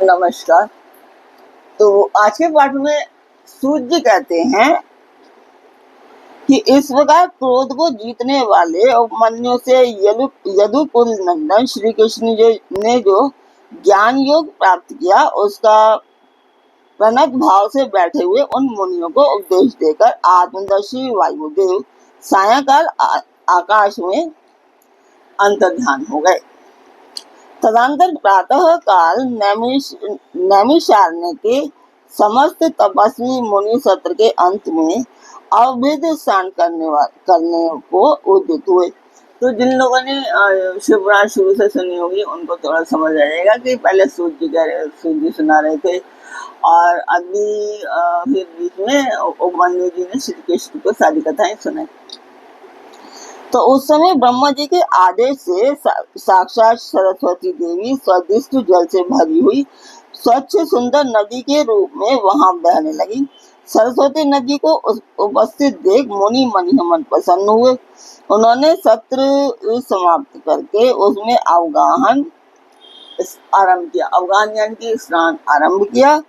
नमस्कार। तो आज के पाठ में सूत जी कहते हैं कि इस प्रकार क्रोध को जीतने वाले उपमन्यु से यदुकुल नंदन श्री कृष्ण ने जो ज्ञान योग प्राप्त किया उसका प्रणत भाव से बैठे हुए उन मुनियों को उपदेश देकर आत्मदर्शी वायुदेव सायंकाल आकाश में अंतर्ध्यान हो गए। तदंतर प्रातः काल नैमिषारण्य के समस्त तपस्वी मुनि सत्र के अंत में अवैध स्नान करने को उद्यत हुए। तो जिन लोगों ने शिवपुराण शुरू से सुनी होगी उनको थोड़ा समझ आ जाएगा कि पहले सूत जी सुना रहे थे और अभी फिर बीच में उपमन्यु जी ने श्री कृष्ण को सारी कथाएं सुनाई। तो उस समय ब्रह्मा जी के आदेश से साक्षात सरस्वती देवी स्वदिष्ट जल से भरी हुई स्वच्छ सुंदर नदी के रूप में वहां बहने लगी। सरस्वती नदी को उपस्थित देख मुनि मनिमन प्रसन्न हुए। उन्होंने सत्र समाप्त करके उसमें अवगाहन आरंभ किया। अवगाहन यानी कि स्नान आरंभ किया।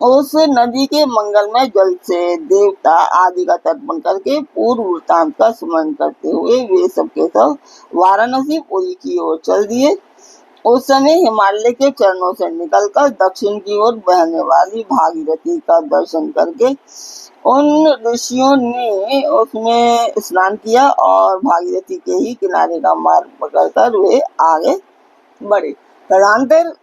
उस नदी के मंगलमय जल से देवता आदि का तर्पण करके पूर्व वृत्तांत का स्मरण करते हुए वे सबके सब वाराणसी पुरी की ओर चल दिए। उस समय हिमालय के चरणों से निकलकर दक्षिण की ओर बहने वाली भागीरथी का दर्शन करके उन ऋषियों ने उसमें स्नान किया और भागीरथी के ही किनारे का मार्ग पकड़कर वे आगे बढ़े। तदंतर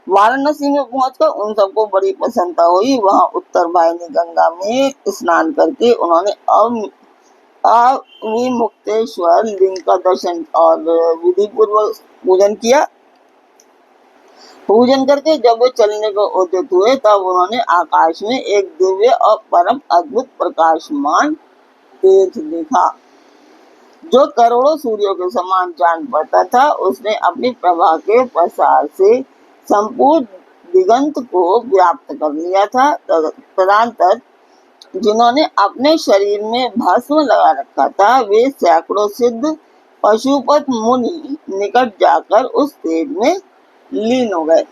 वाराणसी में पहुंचकर उन सबको बड़ी प्रसन्नता हुई। वहां उत्तर वाहिनी गंगा में स्नान करके उन्होंने अविमुक्तेश्वर लिंग का दर्शन और विधि पूर्वक पूजन किया। पूजन करके जब वे चलने को उद्यत हुए तब उन्होंने आकाश में एक दिव्य और परम अद्भुत प्रकाशमान तेज देखा जो करोड़ों सूर्यों के समान जान पड़ता था। उसने अपनी प्रभा के प्रसार से संपूर्ण दिगंत को व्याप्त कर लिया था। तदंतर जिन्होंने अपने शरीर में भस्म लगा रखा था वे सैकड़ों सिद्ध पशुपत मुनि निकट जाकर उस तेज में लीन हो गए।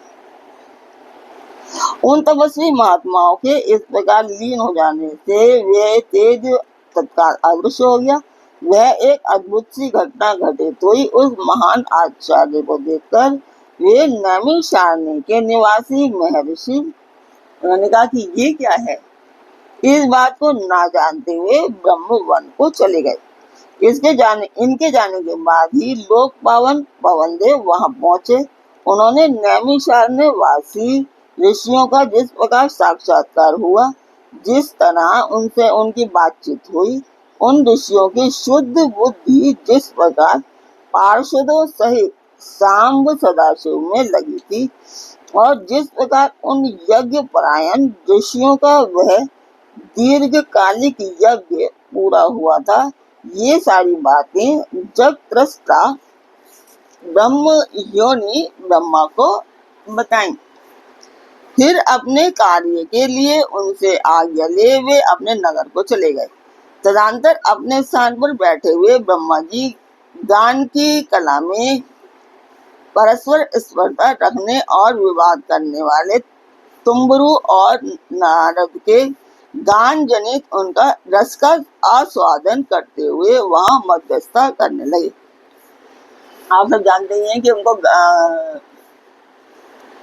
उन तपस्वी महात्माओं के इस प्रकार लीन हो जाने से वे तेज तत्काल अदृश्य हो गया। वह एक अद्भुत सी घटना घटित हुई। उस महान आचार्य को देखकर वे नैमिषारण्य के निवासी महर्षि उन्होंने कहा कि ये क्या है। इस बात को ना जानते हुए ब्रह्म वन को चले गए। इनके जाने के बाद ही लोक पावन पवनदेव वहां पहुंचे। उन्होंने नैमिषारण्य वासी ऋषियों का जिस प्रकार साक्षात्कार हुआ, जिस तरह उनसे उनकी बातचीत हुई, उन ऋषियों की शुद्ध बुद्धि जिस प्रकार पार्षदों सहित सांब सदाशिव में लगी थी और जिस प्रकार उन यज्ञ परायण ऋषियों का वह दीर्घकालिक यज्ञ पूरा हुआ था, ये सारी बातें जग त्रस्ता ब्रह्म योनि ब्रह्मा को बताई। फिर अपने कार्य के लिए उनसे आज्ञा ले वे अपने नगर को चले गए। तदंतर अपने स्थान पर बैठे हुए ब्रह्मा जी गान की कला में परस्पर स्पर्धा रखने और विवाद करने वाले तुम्बरु और नारद के गान जनित उनका रस का आस्वादन करते हुए वहां मध्यस्थता करने लगे। आप सब जानते ही हैं कि उनको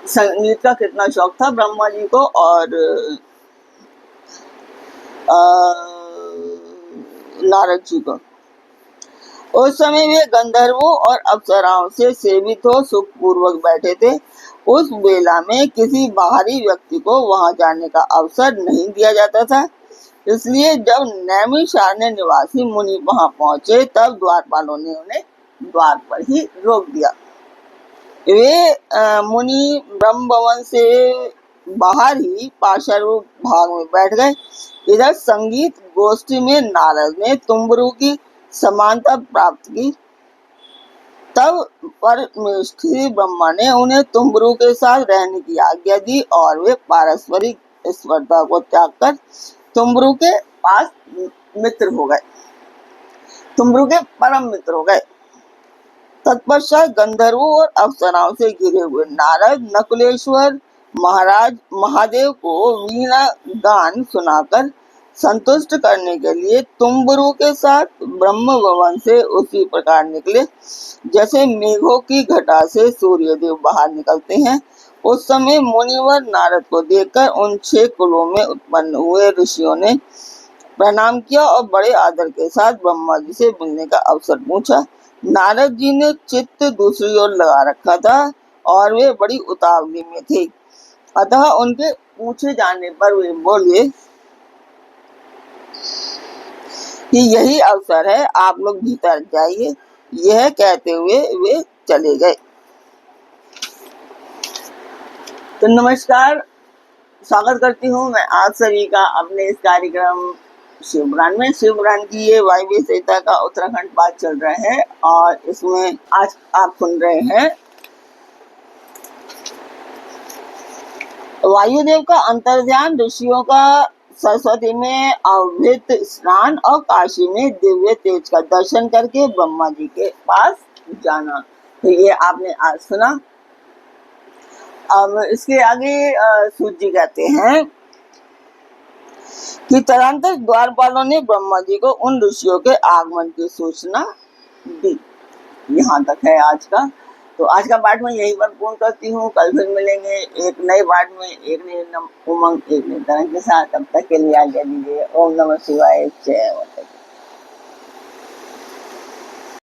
संगीत का कितना शौक था ब्रह्मा जी को और नारद जी को। उस समय वे गंधर्वों और अप्सराओं से सेवित हो सुख पूर्वक बैठे थे। उस बेला में किसी बाहरी व्यक्ति को वहां जाने का अवसर नहीं दिया जाता था। इसलिए जब नैमिषारण्य निवासी मुनि वहां पहुंचे तब द्वारपालों ने उन्हें द्वार पर ही रोक दिया। वे मुनि ब्रह्म भवन से बाहर ही पार्श्व भाग में बैठ गए। इधर संगीत गोष्ठी में नारद ने तुम्बरु की समानता प्राप्त की। तब परमेष्ठी ब्रह्मा ने उन्हें तुम्बरु के साथ रहने की आज्ञा दी और वे पारस्परिक स्पर्धा को त्याग कर तुम्बरु के पास मित्र हो गए, तुम्बरु के परम मित्र हो गए। तत्पश्चात गंधर्वों और अप्सराओं से घिरे हुए नारद नकुलेश्वर महाराज महादेव को वीणा गान सुनाकर संतुष्ट करने के लिए तुम्बुरु के साथ ब्रह्म भवन से उसी प्रकार निकले जैसे मेघों की घटा से सूर्यदेव बाहर निकलते हैं। उस समय मुनिवर नारद को देखकर उन 6 कुलों में उत्पन्न हुए ऋषियों ने प्रणाम किया और बड़े आदर के साथ ब्रह्मा जी से मिलने का अवसर पूछा। नारद जी ने चित्त दूसरी ओर लगा रखा था और वे बड़ी उतावली में थे, अतः उनके पूछे जाने पर वे बोले कि यही अवसर है, आप लोग भीतर जाइए। यह कहते हुए वे चले गए। तो नमस्कार, स्वागत करती हूँ मैं आप सभी का अपने इस कार्यक्रम शिवपुराण में। शिवपुराण की ये वायव्य संहिता का उत्तराखंड पाठ चल रहा है और इसमें आज आप सुन रहे हैं वायुदेव का अंतर्ध्यान, ऋषियों का सरस्वती में अवृत स्नान और काशी में दिव्य तेज का दर्शन करके ब्रह्मा जी के पास जाना। तो ये आपने आज सुना। अब इसके आगे सूत जी कहते हैं कि तदंतर द्वारपालों ने ब्रह्मा जी को उन ऋषियों के आगमन की सूचना दी। यहाँ तक है आज का। तो आज का पाठ मैं यहीं पर पूर्ण करती हूँ। कल फिर मिलेंगे एक नए पाठ में, एक नए उमंग, एक नई तरह के साथ। तब तक के लिए आज्ञा दीजिए। ओम नमः शिवाय। जय माता दी।